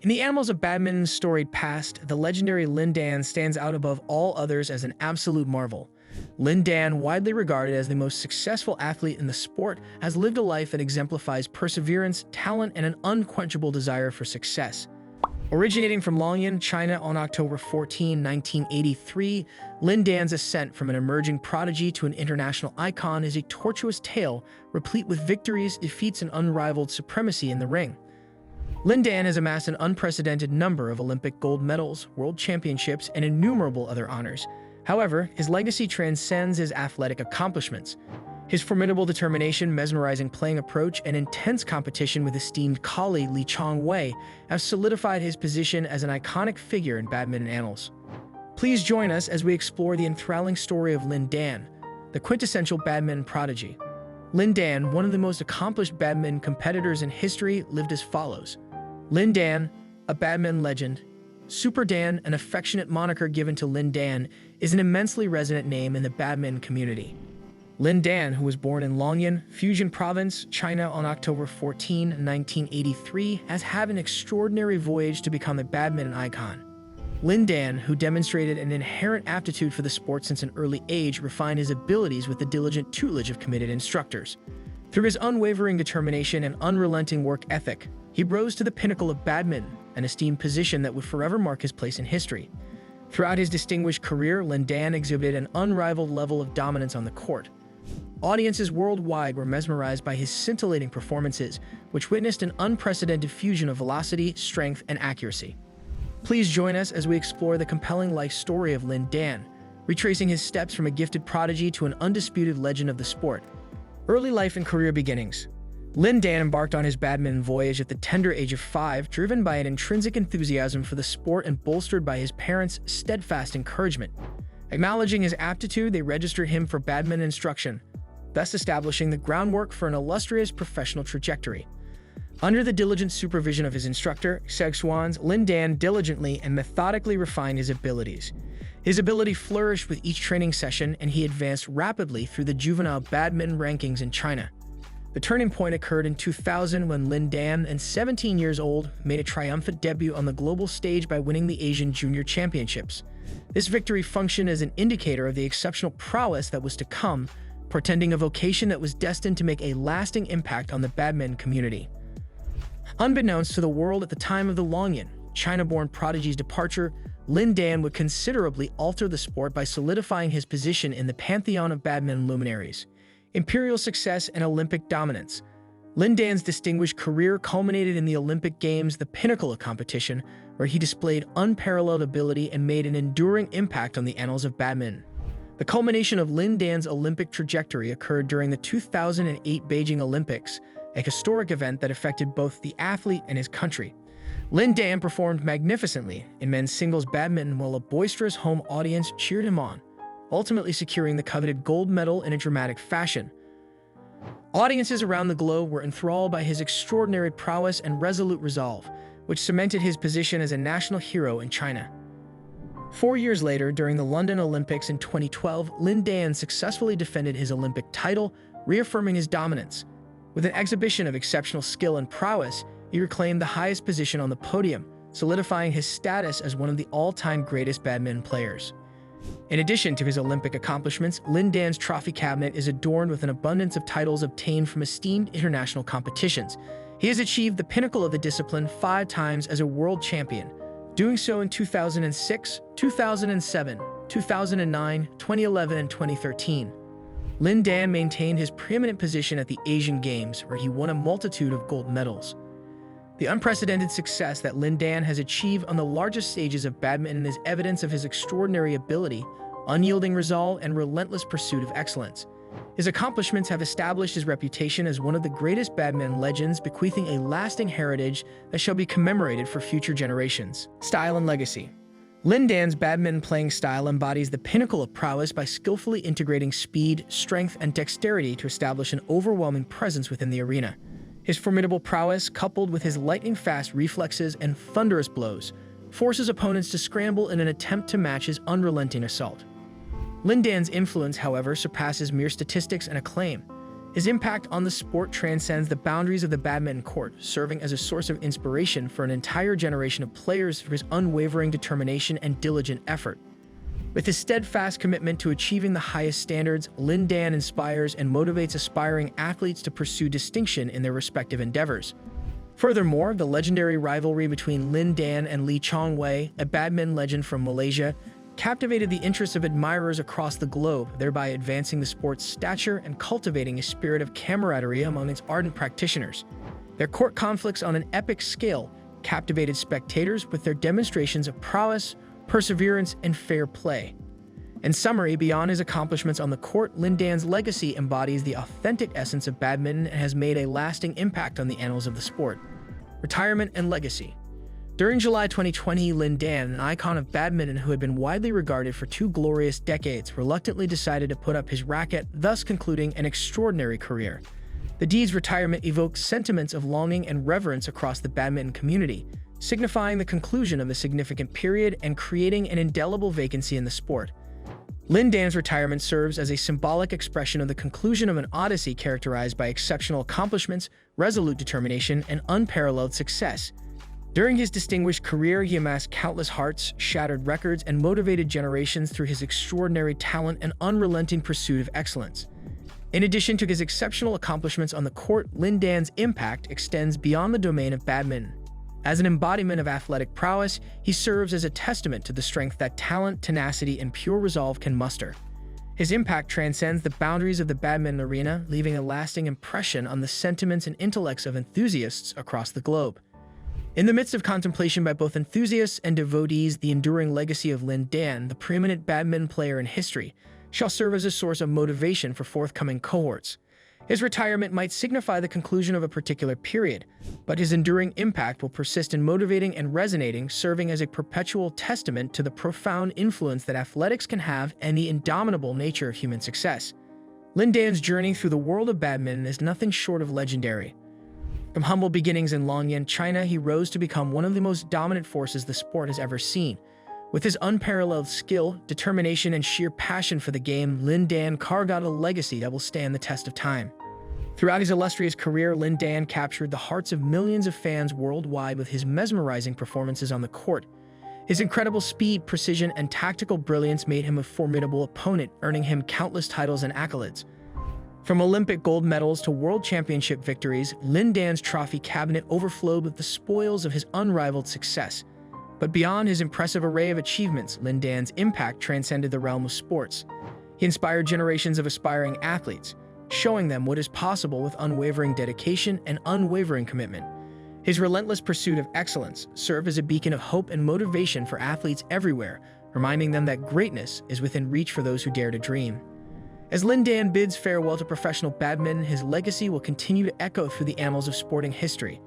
In the annals of badminton's storied past, the legendary Lin Dan stands out above all others as an absolute marvel. Lin Dan, widely regarded as the most successful athlete in the sport, has lived a life that exemplifies perseverance, talent, and an unquenchable desire for success. Originating from Longyan, China on October 14, 1983, Lin Dan's ascent from an emerging prodigy to an international icon is a tortuous tale replete with victories, defeats, and unrivaled supremacy in the ring. Lin Dan has amassed an unprecedented number of Olympic gold medals, world championships, and innumerable other honors. However, his legacy transcends his athletic accomplishments. His formidable determination, mesmerizing playing approach, and intense competition with esteemed colleague Li Chongwei have solidified his position as an iconic figure in badminton annals. Please join us as we explore the enthralling story of Lin Dan, the quintessential badminton prodigy. Lin Dan, one of the most accomplished badminton competitors in history, lived as follows. Lin Dan, a badminton legend. Super Dan, an affectionate moniker given to Lin Dan, is an immensely resonant name in the badminton community. Lin Dan, who was born in Longyan, Fujian Province, China on October 14, 1983, has had an extraordinary voyage to become a badminton icon. Lin Dan, who demonstrated an inherent aptitude for the sport since an early age, refined his abilities with the diligent tutelage of committed instructors. Through his unwavering determination and unrelenting work ethic, he rose to the pinnacle of badminton, an esteemed position that would forever mark his place in history. Throughout his distinguished career, Lin Dan exhibited an unrivaled level of dominance on the court. Audiences worldwide were mesmerized by his scintillating performances, which witnessed an unprecedented fusion of velocity, strength, and accuracy. Please join us as we explore the compelling life story of Lin Dan, retracing his steps from a gifted prodigy to an undisputed legend of the sport. Early life and career beginnings. Lin Dan embarked on his badminton voyage at the tender age of 5, driven by an intrinsic enthusiasm for the sport and bolstered by his parents' steadfast encouragement. Acknowledging his aptitude, they registered him for badminton instruction, thus establishing the groundwork for an illustrious professional trajectory. Under the diligent supervision of his instructor, Seg Swans, Lin Dan diligently and methodically refined his abilities. His ability flourished with each training session, and he advanced rapidly through the juvenile badminton rankings in China. The turning point occurred in 2000 when Lin Dan, at 17 years old, made a triumphant debut on the global stage by winning the Asian Junior Championships. This victory functioned as an indicator of the exceptional prowess that was to come, portending a vocation that was destined to make a lasting impact on the badminton community. Unbeknownst to the world at the time of the Longyan, China-born prodigy's departure, Lin Dan would considerably alter the sport by solidifying his position in the pantheon of badminton luminaries. Imperial success and Olympic dominance. Lin Dan's distinguished career culminated in the Olympic Games, the pinnacle of competition, where he displayed unparalleled ability and made an enduring impact on the annals of badminton. The culmination of Lin Dan's Olympic trajectory occurred during the 2008 Beijing Olympics, a historic event that affected both the athlete and his country. Lin Dan performed magnificently in men's singles badminton while a boisterous home audience cheered him on, ultimately securing the coveted gold medal in a dramatic fashion. Audiences around the globe were enthralled by his extraordinary prowess and resolute resolve, which cemented his position as a national hero in China. 4 years later, during the London Olympics in 2012, Lin Dan successfully defended his Olympic title, reaffirming his dominance. With an exhibition of exceptional skill and prowess, he reclaimed the highest position on the podium, solidifying his status as one of the all-time greatest badminton players. In addition to his Olympic accomplishments, Lin Dan's trophy cabinet is adorned with an abundance of titles obtained from esteemed international competitions. He has achieved the pinnacle of the discipline 5 times as a world champion, doing so in 2006, 2007, 2009, 2011, and 2013. Lin Dan maintained his preeminent position at the Asian Games, where he won a multitude of gold medals. The unprecedented success that Lin Dan has achieved on the largest stages of badminton is evidence of his extraordinary ability, unyielding resolve, and relentless pursuit of excellence. His accomplishments have established his reputation as one of the greatest badminton legends, bequeathing a lasting heritage that shall be commemorated for future generations. Style and legacy. Lin Dan's badminton playing style embodies the pinnacle of prowess by skillfully integrating speed, strength, and dexterity to establish an overwhelming presence within the arena. His formidable prowess, coupled with his lightning-fast reflexes and thunderous blows, forces opponents to scramble in an attempt to match his unrelenting assault. Lin Dan's influence, however, surpasses mere statistics and acclaim. His impact on the sport transcends the boundaries of the badminton court, serving as a source of inspiration for an entire generation of players through his unwavering determination and diligent effort. With his steadfast commitment to achieving the highest standards, Lin Dan inspires and motivates aspiring athletes to pursue distinction in their respective endeavors. Furthermore, the legendary rivalry between Lin Dan and Lee Chongwei, a badminton legend from Malaysia, captivated the interest of admirers across the globe, thereby advancing the sport's stature and cultivating a spirit of camaraderie among its ardent practitioners. Their court conflicts on an epic scale captivated spectators with their demonstrations of prowess, perseverance, and fair play. In summary, beyond his accomplishments on the court, Lin Dan's legacy embodies the authentic essence of badminton and has made a lasting impact on the annals of the sport. Retirement and legacy. During July 2020, Lin Dan, an icon of badminton who had been widely regarded for 2 glorious decades, reluctantly decided to put up his racket, thus concluding an extraordinary career. The deed's retirement evoked sentiments of longing and reverence across the badminton community, signifying the conclusion of a significant period and creating an indelible vacancy in the sport. Lin Dan's retirement serves as a symbolic expression of the conclusion of an odyssey characterized by exceptional accomplishments, resolute determination, and unparalleled success. During his distinguished career, he amassed countless hearts, shattered records, and motivated generations through his extraordinary talent and unrelenting pursuit of excellence. In addition to his exceptional accomplishments on the court, Lin Dan's impact extends beyond the domain of badminton. As an embodiment of athletic prowess, he serves as a testament to the strength that talent, tenacity, and pure resolve can muster. His impact transcends the boundaries of the badminton arena, leaving a lasting impression on the sentiments and intellects of enthusiasts across the globe. In the midst of contemplation by both enthusiasts and devotees, the enduring legacy of Lin Dan, the preeminent badminton player in history, shall serve as a source of motivation for forthcoming cohorts. His retirement might signify the conclusion of a particular period, but his enduring impact will persist in motivating and resonating, serving as a perpetual testament to the profound influence that athletics can have and the indomitable nature of human success. Lin Dan's journey through the world of badminton is nothing short of legendary. From humble beginnings in Longyan, China, he rose to become one of the most dominant forces the sport has ever seen. With his unparalleled skill, determination, and sheer passion for the game, Lin Dan carved out a legacy that will stand the test of time. Throughout his illustrious career, Lin Dan captured the hearts of millions of fans worldwide with his mesmerizing performances on the court. His incredible speed, precision, and tactical brilliance made him a formidable opponent, earning him countless titles and accolades. From Olympic gold medals to world championship victories, Lin Dan's trophy cabinet overflowed with the spoils of his unrivaled success. But beyond his impressive array of achievements, Lin Dan's impact transcended the realm of sports. He inspired generations of aspiring athletes, showing them what is possible with unwavering dedication and unwavering commitment. His relentless pursuit of excellence served as a beacon of hope and motivation for athletes everywhere, reminding them that greatness is within reach for those who dare to dream. As Lin Dan bids farewell to professional badminton, his legacy will continue to echo through the annals of sporting history.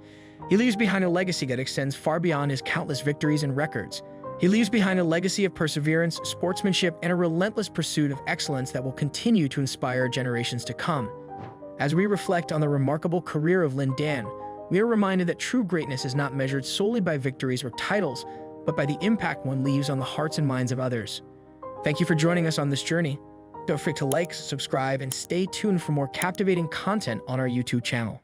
He leaves behind a legacy that extends far beyond his countless victories and records. He leaves behind a legacy of perseverance, sportsmanship, and a relentless pursuit of excellence that will continue to inspire generations to come. As we reflect on the remarkable career of Lin Dan, we are reminded that true greatness is not measured solely by victories or titles, but by the impact one leaves on the hearts and minds of others. Thank you for joining us on this journey. Don't forget to like, subscribe, and stay tuned for more captivating content on our YouTube channel.